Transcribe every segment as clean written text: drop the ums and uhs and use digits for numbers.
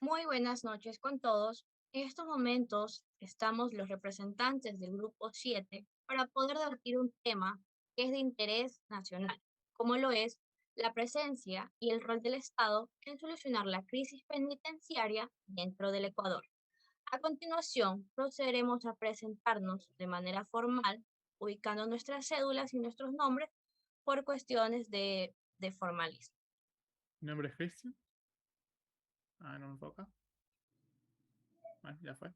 Muy buenas noches con todos. En estos momentos estamos los representantes del Grupo 7 para poder debatir un tema que es de interés nacional, como lo es la presencia y el rol del Estado en solucionar la crisis penitenciaria dentro del Ecuador. A continuación, procederemos a presentarnos de manera formal, ubicando nuestras cédulas y nuestros nombres por cuestiones de formalismo. Mi nombre es Cristian. No me enfoca. Bueno, ya fue.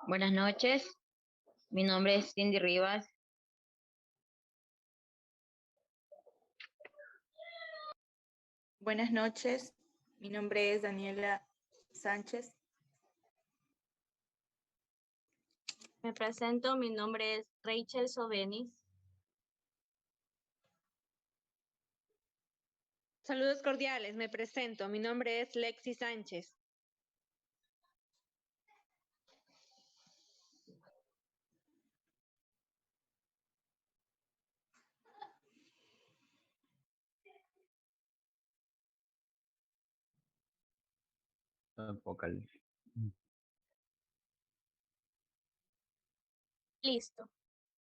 Buenas noches, mi nombre es Cindy Rivas. Buenas noches, mi nombre es Daniela Sánchez. Me presento, mi nombre es Rachel Sobenis. Saludos cordiales, me presento. Mi nombre es Lexi Sánchez. Vocal. Listo.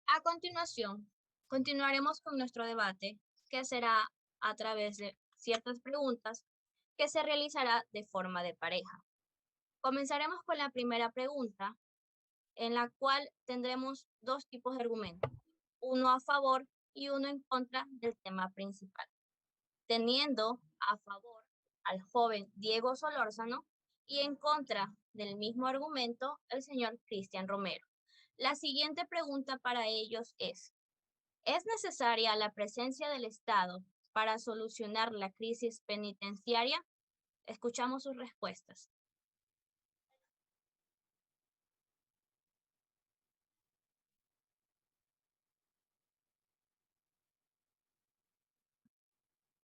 A continuación, continuaremos con nuestro debate, que será a través de ciertas preguntas que se realizará de forma de pareja. Comenzaremos con la primera pregunta, en la cual tendremos dos tipos de argumentos, uno a favor y uno en contra del tema principal, teniendo a favor al joven Diego Solórzano y en contra del mismo argumento el señor Cristian Romero. La siguiente pregunta para ellos ¿es necesaria la presencia del Estado para solucionar la crisis penitenciaria? Escuchamos sus respuestas.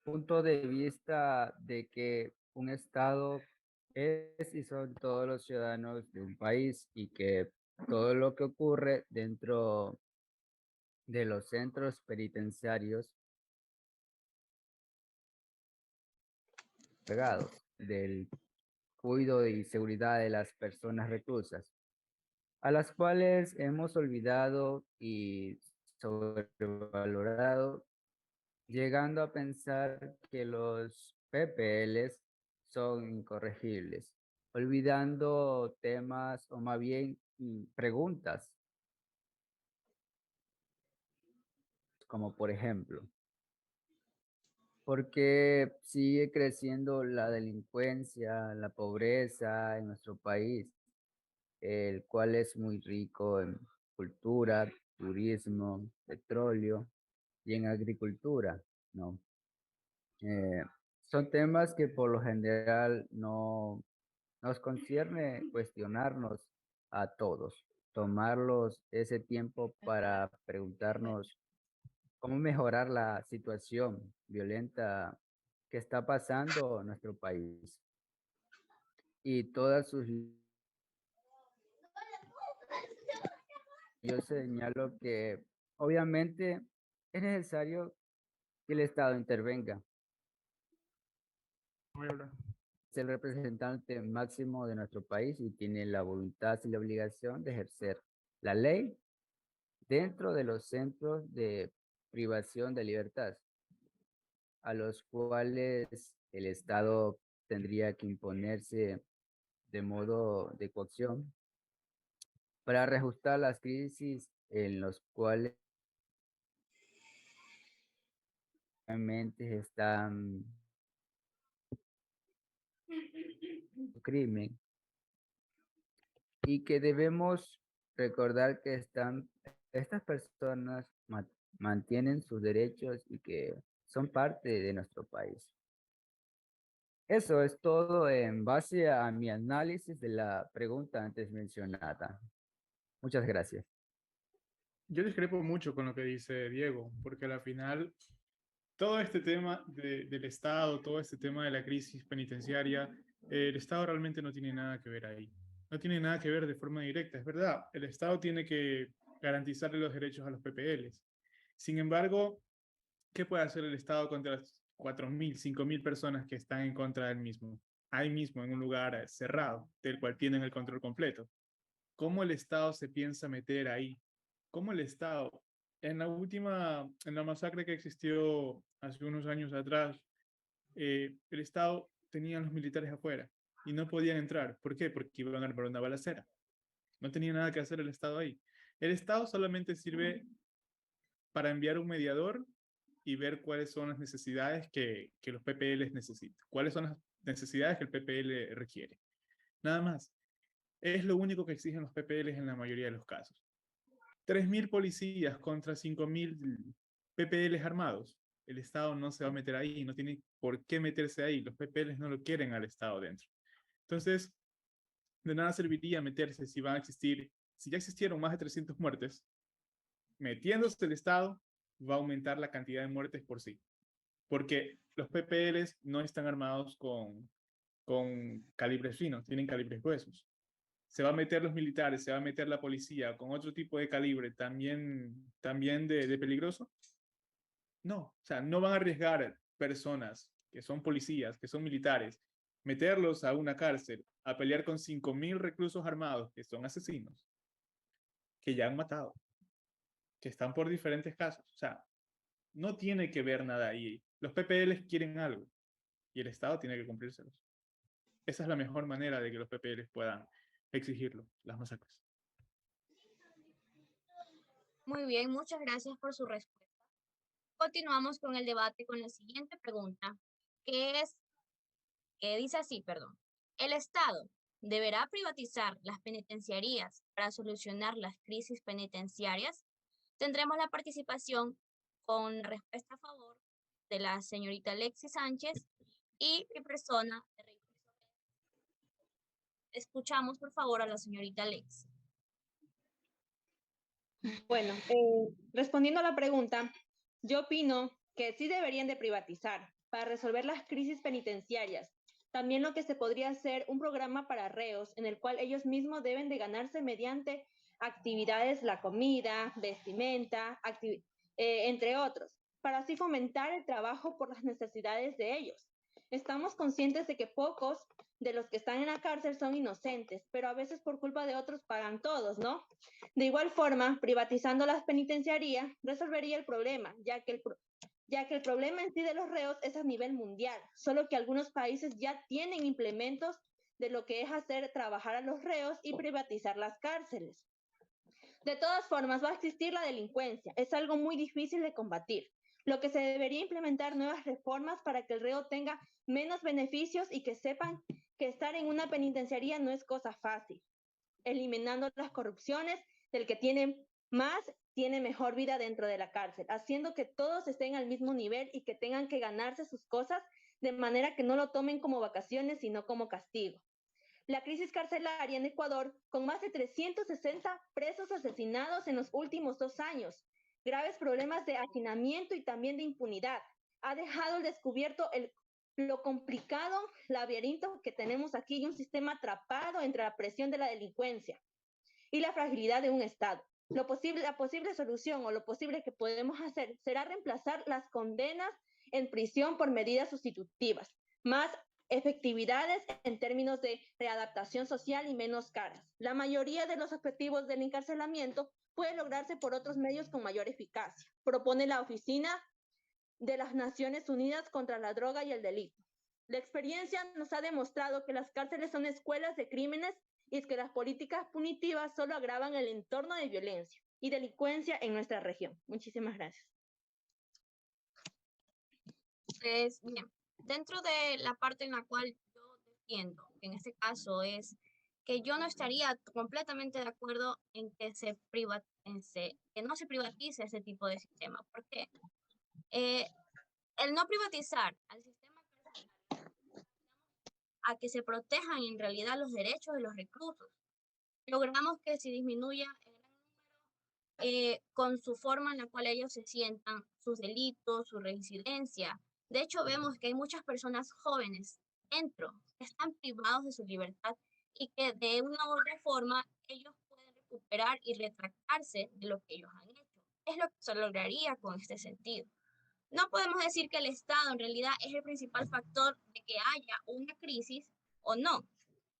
Punto de vista de que un Estado es y son todos los ciudadanos de un país y que todo lo que ocurre dentro de los centros penitenciarios pegados del cuidado y seguridad de las personas reclusas, a las cuales hemos olvidado y sobrevalorado, llegando a pensar que los PPLs son incorregibles, olvidando temas o más bien preguntas, como por ejemplo, ¿por qué sigue creciendo la delincuencia, la pobreza en nuestro país, el cual es muy rico en cultura, turismo, petróleo y en agricultura, ¿no? Eh, Son temas que por lo general no nos concierne cuestionarnos a todos, tomarlos ese tiempo para preguntarnos cómo mejorar la situación violenta que está pasando en nuestro país y todas sus. Yo señalo que obviamente es necesario que el Estado intervenga. Voy a hablar. Es el representante máximo de nuestro país y tiene la voluntad y la obligación de ejercer la ley dentro de los centros de privación de libertad, a los cuales el Estado tendría que imponerse de modo de coacción para reajustar las crisis en los cuales realmente están crimen y que debemos recordar que estas personas mantienen sus derechos y que son parte de nuestro país. Eso es todo en base a mi análisis de la pregunta antes mencionada. Muchas gracias. Yo discrepo mucho con lo que dice Diego, porque al final todo este tema del Estado, todo este tema de la crisis penitenciaria, el Estado realmente no tiene nada que ver ahí. No tiene nada que ver de forma directa. Es verdad, el Estado tiene que garantizarle los derechos a los PPLs. Sin embargo, ¿qué puede hacer el Estado 4.000, 5.000 personas que están en contra del mismo, ahí mismo en un lugar cerrado, del cual tienen el control completo. ¿Cómo el Estado se piensa meter ahí? ¿Cómo el Estado, en la masacre que existió hace unos años atrás, el Estado tenía a los militares afuera y no podían entrar? ¿Por qué? Porque iban a armar una balacera. No tenía nada que hacer el Estado ahí. El Estado solamente sirve para enviar un mediador y ver cuáles son las necesidades que los PPLs necesitan, cuáles son las necesidades que el PPL requiere. Nada más. Es lo único que exigen los PPLs en la mayoría de los casos. 3.000 policías contra 5.000 PPLs armados. El Estado no se va a meter ahí, no tiene por qué meterse ahí. Los PPLs no lo quieren al Estado dentro. Entonces, de nada serviría meterse si van a existir, si ya existieron más de 300 muertes, metiéndose el Estado va a aumentar la cantidad de muertes por sí. Porque los PPLs no están armados con calibres finos, tienen calibres gruesos. Se va a meter los militares, se va a meter la policía con otro tipo de calibre también de peligroso. No, o sea, no van a arriesgar personas que son policías, que son militares, meterlos a una cárcel, a pelear con 5.000 reclusos armados que son asesinos, que ya han matado, que están por diferentes casos. O sea, no tiene que ver nada ahí. Los PPLs quieren algo y el Estado tiene que cumplírselos. Esa es la mejor manera de que los PPLs puedan exigirlo, las masacres. Muy bien, muchas gracias por su respuesta. Continuamos con el debate con la siguiente pregunta, que dice así, perdón. ¿El Estado deberá privatizar las penitenciarías para solucionar las crisis penitenciarias? Tendremos la participación con respuesta a favor de la señorita Alexis Sánchez y mi persona. Escuchamos, por favor, a la señorita Alexis. Bueno, respondiendo a la pregunta, yo opino que sí deberían de privatizar para resolver las crisis penitenciarias. También lo que se podría hacer un programa para reos en el cual ellos mismos deben de ganarse mediante actividades, la comida, vestimenta, entre otros, para así fomentar el trabajo por las necesidades de ellos. Estamos conscientes de que pocos de los que están en la cárcel son inocentes, pero a veces por culpa de otros pagan todos, ¿no? De igual forma, privatizando las penitenciarías resolvería el problema, ya que el problema en sí de los reos es a nivel mundial, solo que algunos países ya tienen implementos de lo que es hacer trabajar a los reos y privatizar las cárceles. De todas formas, va a existir la delincuencia, es algo muy difícil de combatir. Lo que se debería implementar nuevas reformas para que el reo tenga menos beneficios y que sepan que estar en una penitenciaría no es cosa fácil, eliminando las corrupciones del que tiene más, tiene mejor vida dentro de la cárcel, haciendo que todos estén al mismo nivel y que tengan que ganarse sus cosas de manera que no lo tomen como vacaciones, sino como castigo. La crisis carcelaria en Ecuador, con más de 360 presos asesinados en los últimos 2 años, graves problemas de hacinamiento y también de impunidad, ha dejado al descubierto lo complicado laberinto que tenemos aquí y un sistema atrapado entre la presión de la delincuencia y la fragilidad de un Estado. La posible solución o lo posible que podemos hacer será reemplazar las condenas en prisión por medidas sustitutivas, más efectividades en términos de readaptación social y menos caras. La mayoría de los objetivos del encarcelamiento puede lograrse por otros medios con mayor eficacia, propone la Oficina de las Naciones Unidas contra la Droga y el Delito. La experiencia nos ha demostrado que las cárceles son escuelas de crímenes y es que las políticas punitivas solo agravan el entorno de violencia y delincuencia en nuestra región. Muchísimas gracias. Pues bien, dentro de la parte en la cual yo defiendo, que en este caso es que yo no estaría completamente de acuerdo en que que no se privatice ese tipo de sistema, porque el no privatizar al sistema carcelario a que se protejan en realidad los derechos de los reclusos, logramos que se disminuya el gran número con su forma en la cual ellos se sientan, sus delitos, su reincidencia. De hecho, vemos que hay muchas personas jóvenes dentro que están privados de su libertad y que de una u otra forma ellos pueden recuperar y retractarse de lo que ellos han hecho. Es lo que se lograría con este sentido. No podemos decir que el Estado en realidad es el principal factor de que haya una crisis o no.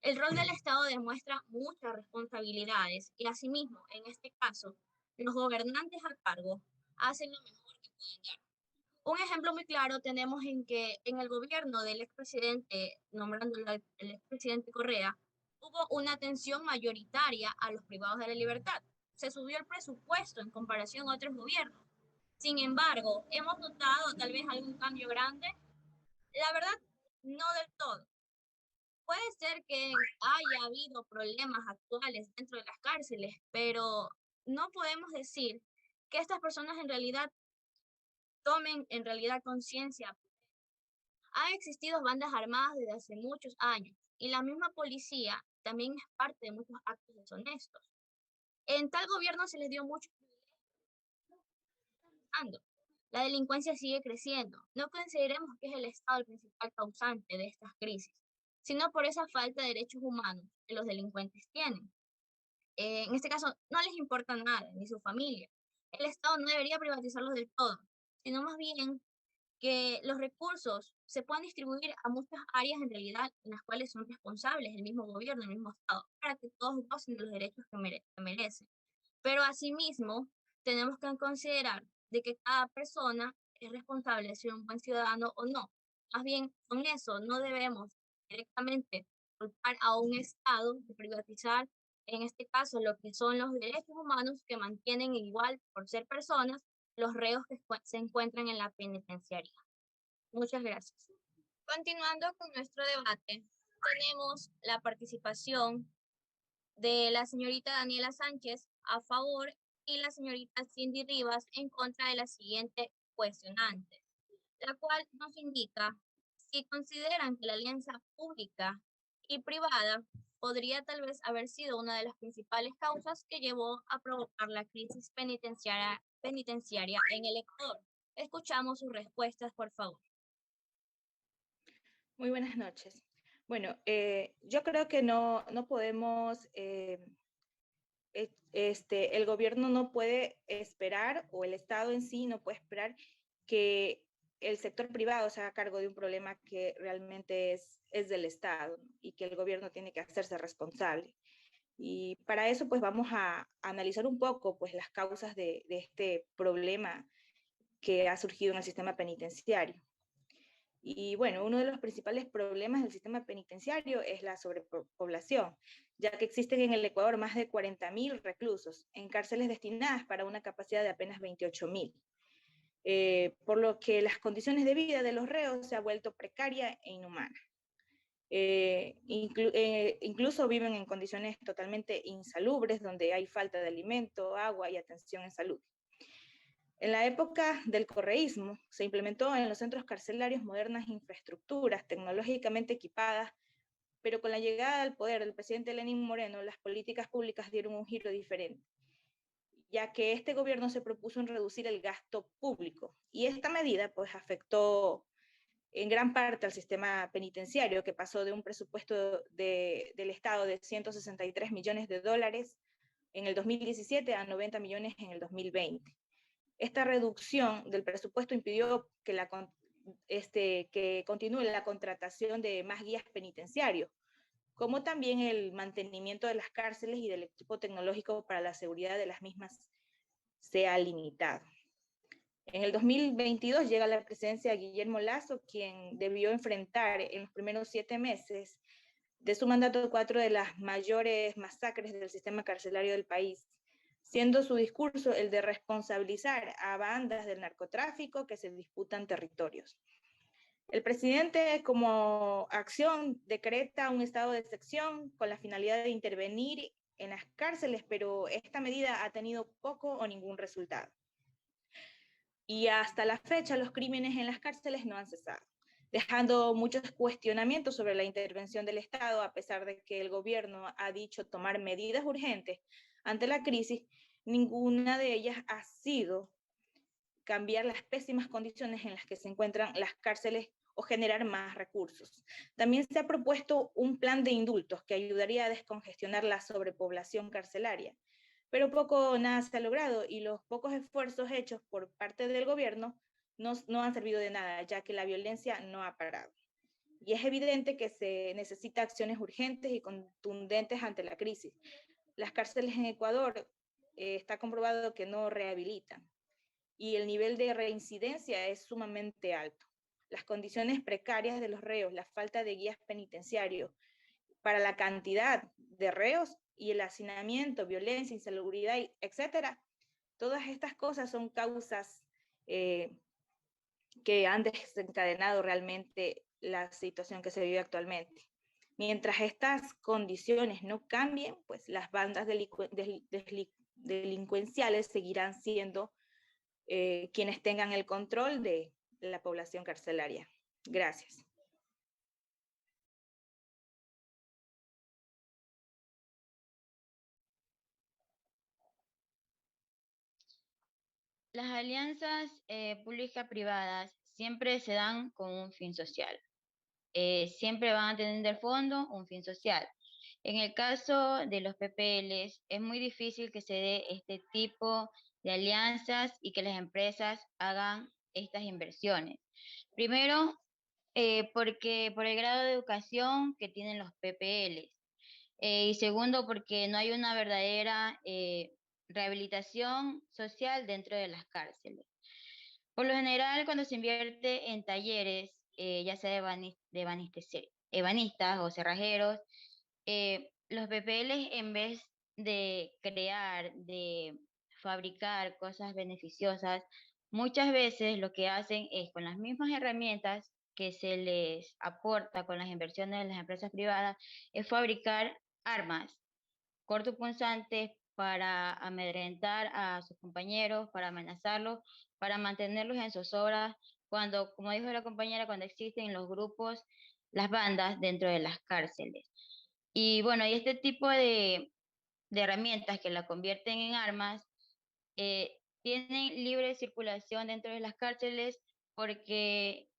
El rol del Estado demuestra muchas responsabilidades y asimismo, en este caso, los gobernantes a cargo hacen lo mejor que pueden dar. Un ejemplo muy claro tenemos en que en el gobierno del expresidente, nombrándolo el expresidente Correa, hubo una atención mayoritaria a los privados de la libertad. Se subió el presupuesto en comparación a otros gobiernos. Sin embargo, ¿hemos notado tal vez algún cambio grande? La verdad, no del todo. Puede ser que haya habido problemas actuales dentro de las cárceles, pero no podemos decir que estas personas en realidad tomen en realidad conciencia. Han existido bandas armadas desde hace muchos años y la misma policía también es parte de muchos actos deshonestos. En tal gobierno se les dio mucho privilegio. La delincuencia sigue creciendo. No consideremos que es el Estado el principal causante de estas crisis, sino por esa falta de derechos humanos que los delincuentes tienen. En este caso, no les importa nada, ni su familia. El Estado no debería privatizarlos del todo, sino más bien que los recursos se puedan distribuir a muchas áreas en realidad en las cuales son responsables el mismo gobierno, el mismo Estado, para que todos gocen de los derechos que merecen. Pero asimismo, tenemos que considerar de que cada persona es responsable de ser un buen ciudadano o no. Más bien, con eso no debemos directamente culpar a un Estado de privatizar, en este caso, lo que son los derechos humanos que mantienen igual por ser personas los reos que se encuentran en la penitenciaría. Muchas gracias. Continuando con nuestro debate, tenemos la participación de la señorita Daniela Sánchez a favor y la señorita Cindy Rivas en contra de la siguiente cuestionante, la cual nos indica si consideran que la alianza pública y privada podría tal vez haber sido una de las principales causas que llevó a provocar la crisis penitenciaria en el Ecuador. Escuchamos sus respuestas, por favor. Muy buenas noches. Bueno, yo creo que no podemos, el gobierno no puede esperar, o el Estado en sí no puede esperar que el sector privado se haga cargo de un problema que realmente es del Estado, ¿no? Y que el gobierno tiene que hacerse responsable. Y para eso, pues vamos a analizar un poco pues, las causas de este problema que ha surgido en el sistema penitenciario. Y bueno, uno de los principales problemas del sistema penitenciario es la sobrepoblación, ya que existen en el Ecuador más de 40.000 reclusos en cárceles destinadas para una capacidad de apenas 28.000. Por lo que las condiciones de vida de los reos se ha vuelto precaria e inhumana. Incluso viven en condiciones totalmente insalubres, donde hay falta de alimento, agua y atención en salud. En la época del correísmo, se implementó en los centros carcelarios modernas infraestructuras tecnológicamente equipadas, pero con la llegada al poder del presidente Lenín Moreno, las políticas públicas dieron un giro diferente, ya que este gobierno se propuso en reducir el gasto público, y esta medida pues afectó en gran parte al sistema penitenciario, que pasó de un presupuesto del Estado de 163 millones de dólares en el 2017 a 90 millones en el 2020. Esta reducción del presupuesto impidió que continúe la contratación de más guías penitenciarios, como también el mantenimiento de las cárceles y del equipo tecnológico para la seguridad de las mismas sea limitado. En el 2022 llega a la presidencia Guillermo Lasso, quien debió enfrentar en los primeros 7 meses de su mandato 4 de las mayores masacres del sistema carcelario del país, siendo su discurso el de responsabilizar a bandas del narcotráfico que se disputan territorios. El presidente, como acción, decreta un estado de excepción con la finalidad de intervenir en las cárceles, pero esta medida ha tenido poco o ningún resultado. Y hasta la fecha los crímenes en las cárceles no han cesado, dejando muchos cuestionamientos sobre la intervención del Estado, a pesar de que el gobierno ha dicho tomar medidas urgentes ante la crisis. Ninguna de ellas ha sido cambiar las pésimas condiciones en las que se encuentran las cárceles o generar más recursos. También se ha propuesto un plan de indultos que ayudaría a descongestionar la sobrepoblación carcelaria, pero poco o nada se ha logrado, y los pocos esfuerzos hechos por parte del gobierno no han servido de nada, ya que la violencia no ha parado. Y es evidente que se necesita acciones urgentes y contundentes ante la crisis. Las cárceles en Ecuador está comprobado que no rehabilitan y el nivel de reincidencia es sumamente alto. Las condiciones precarias de los reos, la falta de guías penitenciarios para la cantidad de reos y el hacinamiento, violencia, insalubridad, etcétera, todas estas cosas son causas que han desencadenado realmente la situación que se vive actualmente. Mientras estas condiciones no cambien, pues las bandas delincuenciales seguirán siendo quienes tengan el control de la población carcelaria. Gracias. Las alianzas público-privadas siempre se dan con un fin social. Siempre van a tener de fondo un fin social. En el caso de los PPLs, es muy difícil que se dé este tipo de alianzas y que las empresas hagan estas inversiones. Primero, porque por el grado de educación que tienen los PPLs. Y segundo, porque no hay una verdadera rehabilitación social dentro de las cárceles. Por lo general, cuando se invierte en talleres, ya sea de ebanistas o cerrajeros, los PPLs, en vez de crear, de fabricar cosas beneficiosas, muchas veces lo que hacen es con las mismas herramientas que se les aporta con las inversiones de las empresas privadas, es fabricar armas cortopunzantes para amedrentar a sus compañeros, para amenazarlos, para mantenerlos en zozobra, cuando, como dijo la compañera, cuando existen los grupos, las bandas dentro de las cárceles. Y bueno, y este tipo de herramientas que la convierten en armas, tienen libre circulación dentro de las cárceles porque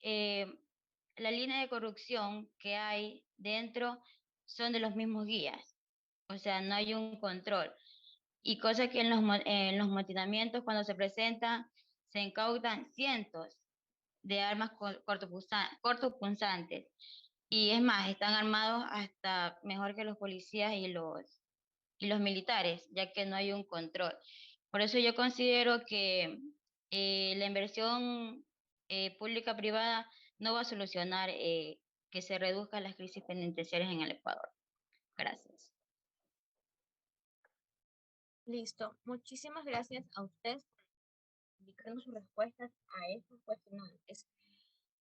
la línea de corrupción que hay dentro son de los mismos guías, o sea, no hay un control. Y cosa que en los motinamientos cuando se presentan, se incautan cientos de armas cortopunzantes. Y es más, están armados hasta mejor que los policías y los militares, ya que no hay un control. Por eso yo considero que la inversión pública-privada no va a solucionar que se reduzcan las crisis penitenciarias en el Ecuador. Gracias. Listo. Muchísimas gracias a ustedes por indicarnos sus respuestas a estos cuestionantes.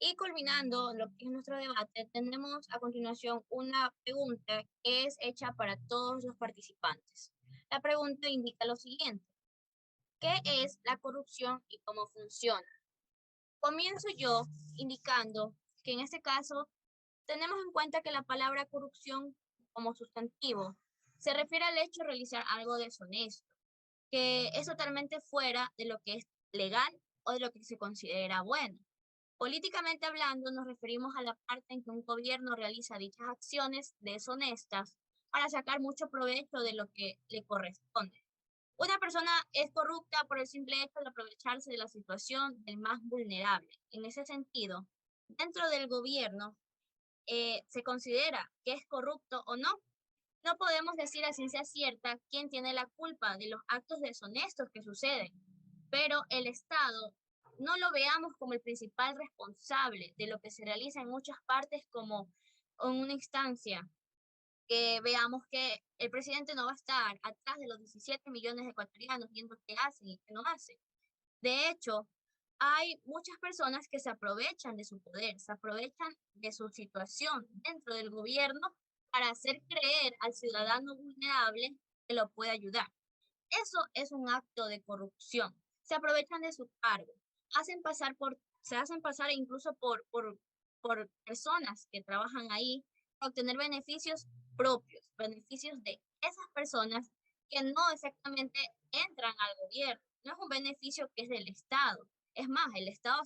Y culminando lo que es nuestro debate, tendremos a continuación una pregunta que es hecha para todos los participantes. La pregunta indica lo siguiente: ¿qué es la corrupción y cómo funciona? Comienzo yo indicando que en este caso tenemos en cuenta que la palabra corrupción como sustantivo se refiere al hecho de realizar algo deshonesto, que es totalmente fuera de lo que es legal o de lo que se considera bueno. Políticamente hablando, nos referimos a la parte en que un gobierno realiza dichas acciones deshonestas para sacar mucho provecho de lo que le corresponde. Una persona es corrupta por el simple hecho de aprovecharse de la situación del más vulnerable. En ese sentido, dentro del gobierno, se considera que es corrupto o no. No podemos decir a ciencia cierta quién tiene la culpa de los actos deshonestos que suceden, pero el Estado no lo veamos como el principal responsable de lo que se realiza en muchas partes como en una instancia que veamos que el presidente no va a estar atrás de los 17 millones de ecuatorianos viendo qué hacen y qué no hacen. De hecho, hay muchas personas que se aprovechan de su poder, se aprovechan de su situación dentro del gobierno para hacer creer al ciudadano vulnerable que lo puede ayudar. Eso es un acto de corrupción. Se aprovechan de su cargo, se hacen pasar incluso por personas que trabajan ahí para obtener beneficios propios, beneficios de esas personas que no exactamente entran al gobierno. No es un beneficio que es del Estado. Es más, el Estado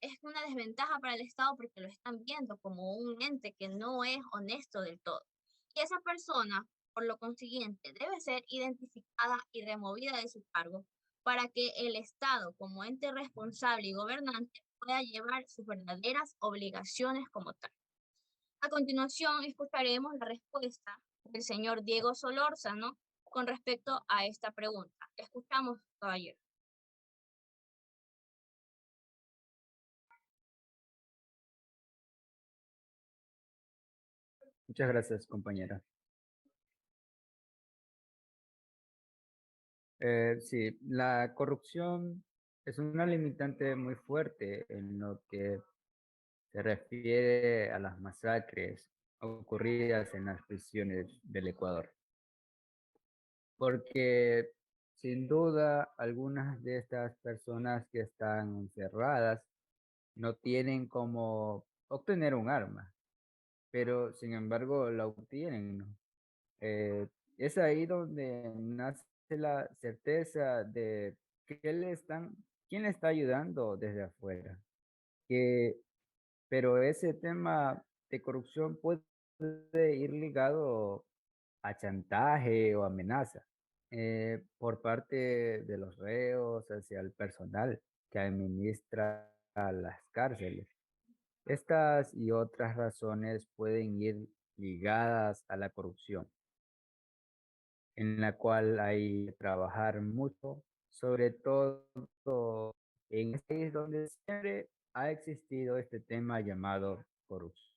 es una desventaja para el Estado porque lo están viendo como un ente que no es honesto del todo. Y esa persona, por lo consiguiente, debe ser identificada y removida de su cargo para que el Estado, como ente responsable y gobernante, pueda llevar sus verdaderas obligaciones como tal. A continuación, escucharemos la respuesta del señor Diego Solórzano con respecto a esta pregunta. Escuchamos, caballero. Muchas gracias, compañera. Sí, la corrupción es una limitante muy fuerte en lo que se refiere a las masacres ocurridas en las prisiones del Ecuador, porque sin duda algunas de estas personas que están encerradas no tienen cómo obtener un arma, pero sin embargo la obtienen, ¿no? Eh, es ahí donde nace la certeza de quién le está ayudando desde afuera. Que, pero ese tema de corrupción puede ir ligado a chantaje o amenaza por parte de los reos hacia el personal que administra las cárceles. Estas y otras razones pueden ir ligadas a la corrupción, en la cual hay que trabajar mucho, sobre todo en este país donde siempre ha existido este tema llamado corrupción.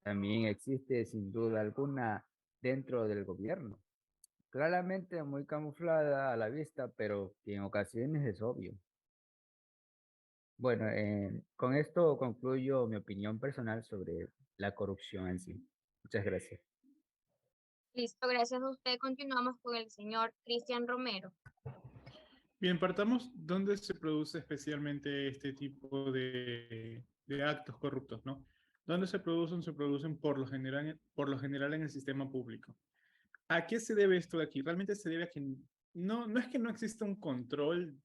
También existe sin duda alguna dentro del gobierno, claramente muy camuflada a la vista, pero que en ocasiones es obvio. Bueno, con esto concluyo mi opinión personal sobre la corrupción en sí. Muchas gracias. Listo, gracias a usted. Continuamos con el señor Cristian Romero. Bien, partamos dónde se produce especialmente este tipo de actos corruptos, ¿no? ¿Dónde se producen? Se producen por lo general en el sistema público. ¿A qué se debe esto de aquí? Realmente se debe a que no es que no exista un control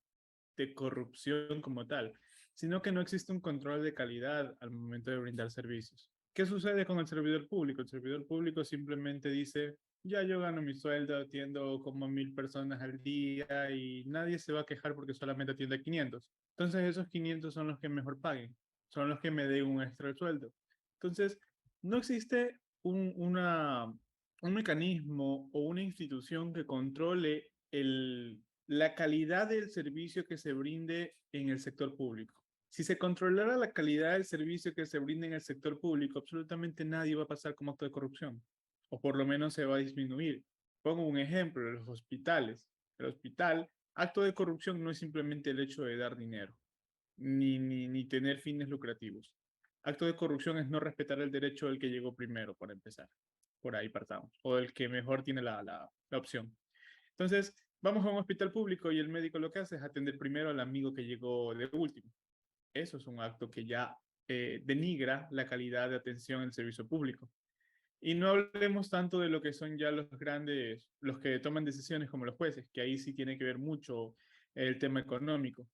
de corrupción como tal, sino que no existe un control de calidad al momento de brindar servicios. ¿Qué sucede con el servidor público? El servidor público simplemente dice, ya yo gano mi sueldo, atiendo como 1000 personas al día y nadie se va a quejar porque solamente atiende a 500. Entonces esos 500 son los que mejor paguen, son los que me den un extra de sueldo. Entonces, no existe un mecanismo o una institución que controle la calidad del servicio que se brinde en el sector público. Si se controlara la calidad del servicio que se brinda en el sector público, absolutamente nadie va a pasar como acto de corrupción, o por lo menos se va a disminuir. Pongo un ejemplo, los hospitales. El hospital, acto de corrupción no es simplemente el hecho de dar dinero, ni tener fines lucrativos. Acto de corrupción es no respetar el derecho del que llegó primero, para empezar. Por ahí partamos. O del que mejor tiene la opción. Entonces, vamos a un hospital público y el médico lo que hace es atender primero al amigo que llegó de último. Eso es un acto que ya denigra la calidad de atención en el servicio público. Y no hablemos tanto de lo que son ya los grandes, los que toman decisiones como los jueces, que ahí sí tiene que ver mucho el tema económico.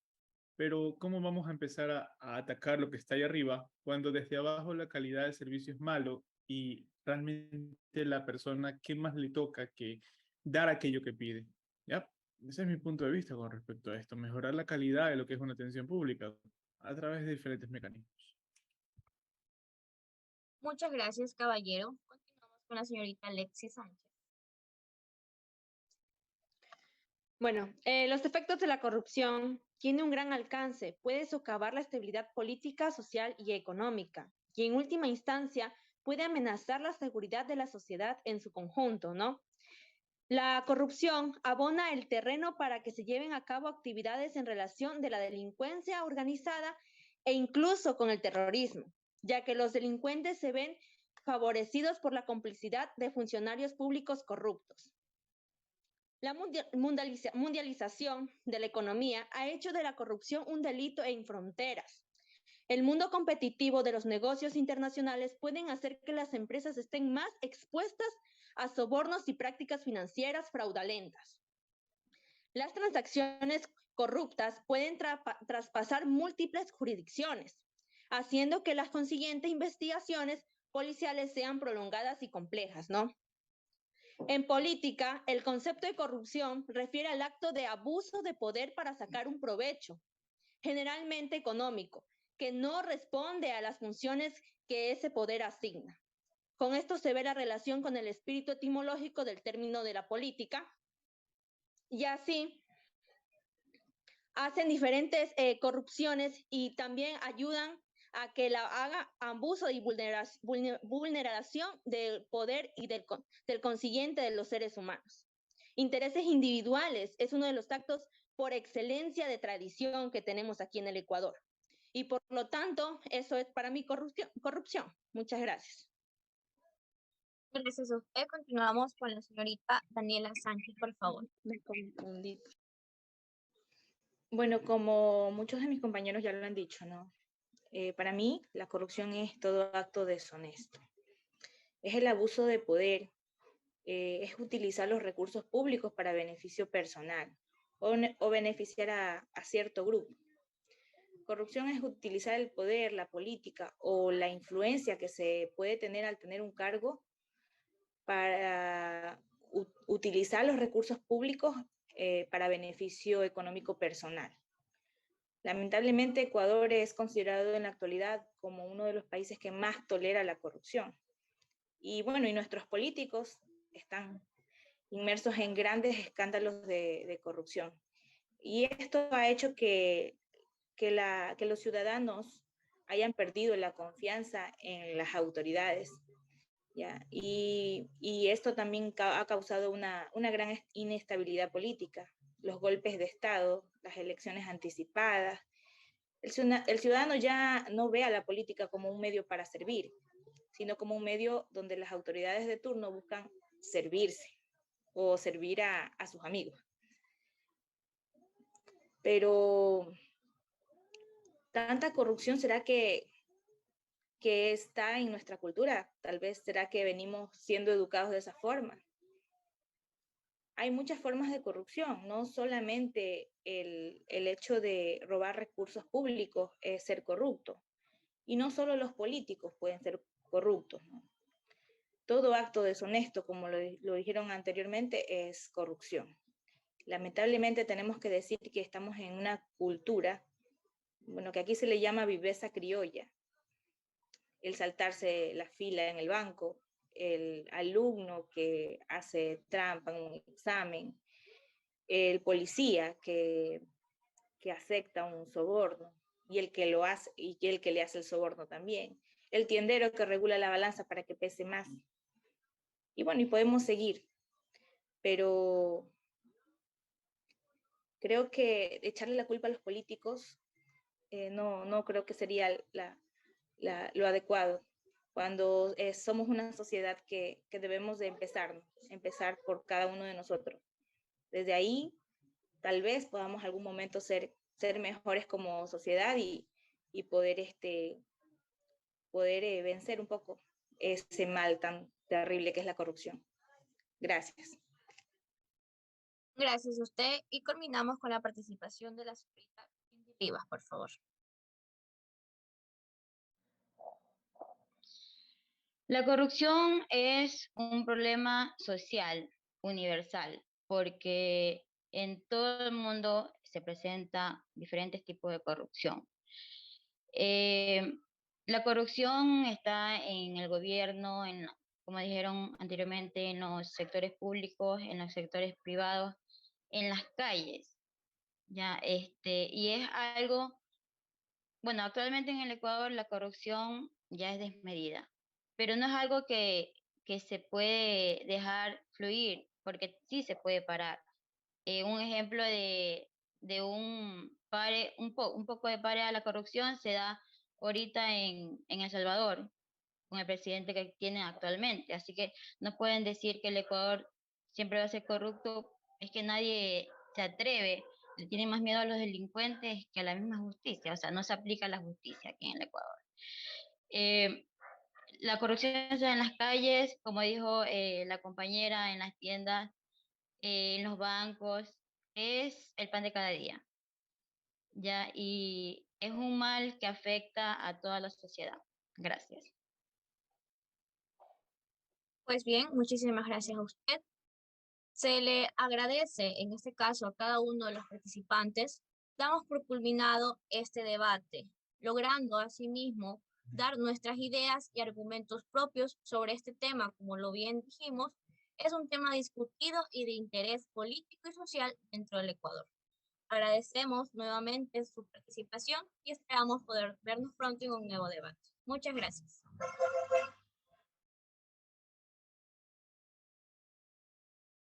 Pero ¿cómo vamos a empezar a atacar lo que está ahí arriba cuando desde abajo la calidad del servicio es malo y realmente la persona, ¿qué más le toca que dar aquello que pide? ¿Ya? Ese es mi punto de vista con respecto a esto, mejorar la calidad de lo que es una atención pública a través de diferentes mecanismos. Muchas gracias, caballero. Continuamos con la señorita Alexis Sánchez. Bueno, los efectos de la corrupción tienen un gran alcance, puede socavar la estabilidad política, social y económica, y en última instancia puede amenazar la seguridad de la sociedad en su conjunto, ¿no? La corrupción abona el terreno para que se lleven a cabo actividades en relación de la delincuencia organizada e incluso con el terrorismo, ya que los delincuentes se ven favorecidos por la complicidad de funcionarios públicos corruptos. La mundialización de la economía ha hecho de la corrupción un delito en fronteras. El mundo competitivo de los negocios internacionales pueden hacer que las empresas estén más expuestas a sobornos y prácticas financieras fraudulentas. Las transacciones corruptas pueden traspasar múltiples jurisdicciones, haciendo que las consiguientes investigaciones policiales sean prolongadas y complejas, ¿no? En política, el concepto de corrupción refiere al acto de abuso de poder para sacar un provecho, generalmente económico, que no responde a las funciones que ese poder asigna. Con esto se ve la relación con el espíritu etimológico del término de la política, y así hacen diferentes corrupciones y también ayudan a que la haga abuso y vulneración del poder y del consiguiente de los seres humanos. Intereses individuales es uno de los actos por excelencia de tradición que tenemos aquí en el Ecuador. Y por lo tanto, eso es para mí corrupción. Muchas gracias. Gracias a usted. Continuamos con la señorita Daniela Sánchez, por favor. Me confundí. Bueno, como muchos de mis compañeros ya lo han dicho, ¿no? Para mí, la corrupción es todo acto deshonesto. Es el abuso de poder, es utilizar los recursos públicos para beneficio personal o beneficiar a cierto grupo. Corrupción es utilizar el poder, la política o la influencia que se puede tener al tener un cargo para utilizar los recursos públicos para beneficio económico personal. Lamentablemente, Ecuador es considerado en la actualidad como uno de los países que más tolera la corrupción. Y bueno, y nuestros políticos están inmersos en grandes escándalos de corrupción. Y esto ha hecho que los ciudadanos hayan perdido la confianza en las autoridades, ¿ya? Y esto también ha causado una gran inestabilidad política, los golpes de Estado, las elecciones anticipadas. El ciudadano ya no ve a la política como un medio para servir, sino como un medio donde las autoridades de turno buscan servirse o servir a sus amigos. Pero tanta corrupción, ¿será que está en nuestra cultura? Tal vez será que venimos siendo educados de esa forma. Hay muchas formas de corrupción, no solamente el hecho de robar recursos públicos es ser corrupto, y no solo los políticos pueden ser corruptos, ¿no? Todo acto deshonesto, como lo dijeron anteriormente, es corrupción. Lamentablemente tenemos que decir que estamos en una cultura, bueno, que aquí se le llama viveza criolla, el saltarse la fila en el banco, el alumno que hace trampa en un examen, el policía que acepta un soborno y el que lo hace y el que le hace el soborno también, el tiendero que regula la balanza para que pese más. Y bueno, y podemos seguir, pero creo que echarle la culpa a los políticos no creo que sería lo adecuado, cuando somos una sociedad que debemos de empezar por cada uno de nosotros. Desde ahí, tal vez podamos algún momento ser mejores como sociedad y poder, vencer un poco ese mal tan terrible que es la corrupción. Gracias. Gracias a usted. Y culminamos con la participación de la señorita Cindy Rivas, por favor. La corrupción es un problema social, universal, porque en todo el mundo se presenta diferentes tipos de corrupción. La corrupción está en el gobierno, como dijeron anteriormente, en los sectores públicos, en los sectores privados, en las calles. Ya, y es algo, bueno, actualmente en el Ecuador la corrupción ya es desmedida, pero no es algo que se puede dejar fluir, porque sí se puede parar. Un ejemplo de un poco de pare a la corrupción se da ahorita en El Salvador, con el presidente que tiene actualmente. Así que no pueden decir que el Ecuador siempre va a ser corrupto, es que nadie se atreve, le tiene más miedo a los delincuentes que a la misma justicia, o sea, no se aplica la justicia aquí en el Ecuador. La corrupción se da en las calles, como dijo la compañera, en las tiendas, en los bancos, es el pan de cada día, ¿ya? Y es un mal que afecta a toda la sociedad. Gracias. Pues bien, muchísimas gracias a usted. Se le agradece en este caso a cada uno de los participantes. Damos por culminado este debate, logrando asimismo dar nuestras ideas y argumentos propios sobre este tema. Como lo bien dijimos, es un tema discutido y de interés político y social dentro del Ecuador. Agradecemos nuevamente su participación y esperamos poder vernos pronto en un nuevo debate. Muchas gracias.